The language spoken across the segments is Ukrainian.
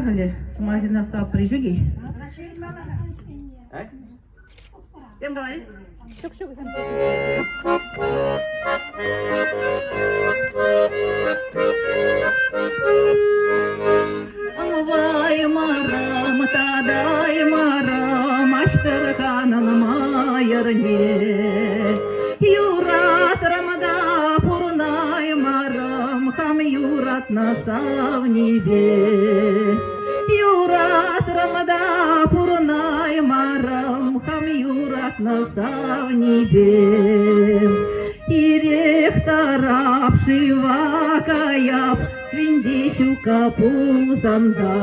хали смазина став прижуги. Тем давай. Шук-шук зам. Алвай марам, тадай марам, аштырханын майырне. Юрат рамада пурнай марам, хам юрат на савниве. Юрат рамада пурнай марам, хам юрат на савниве. Ирек тарап шивакаяп, Виндешу капузанда.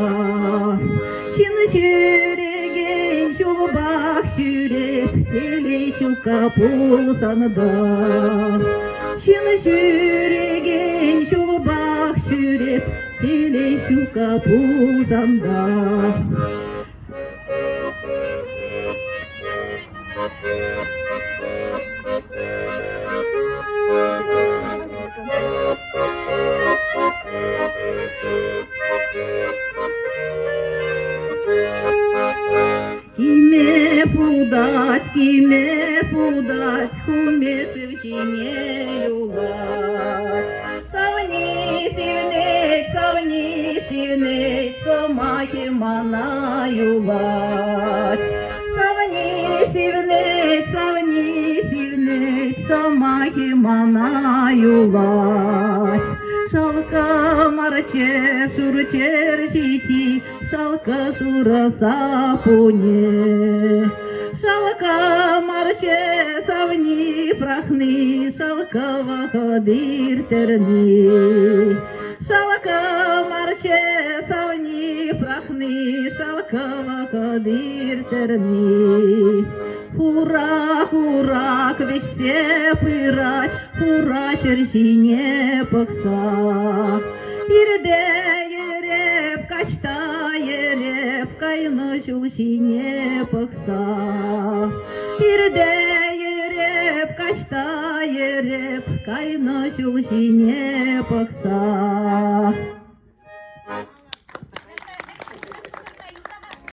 Чин шүреген шубак шүреп, Телешу капузанда. Чин шүреген шубак шүреп, Телешу капузанда. Киме пудать, хумешевщине юлать. Савни сивней, комахи мана юлать. Савни сивней, комахи мана юлать. Шалка марче шурчер жити, шалка шура сапуне. Шалка марче савни прахни, шалка вахадир терни. Шалка марче савни прахни, шалка вахадир терни. Хура, веще пырать, хура черчине пакса. Ирде ереп, качта ереп, кайны шулшине пакса. Ирде ереп, качта ереп, кайны шулшине пакса.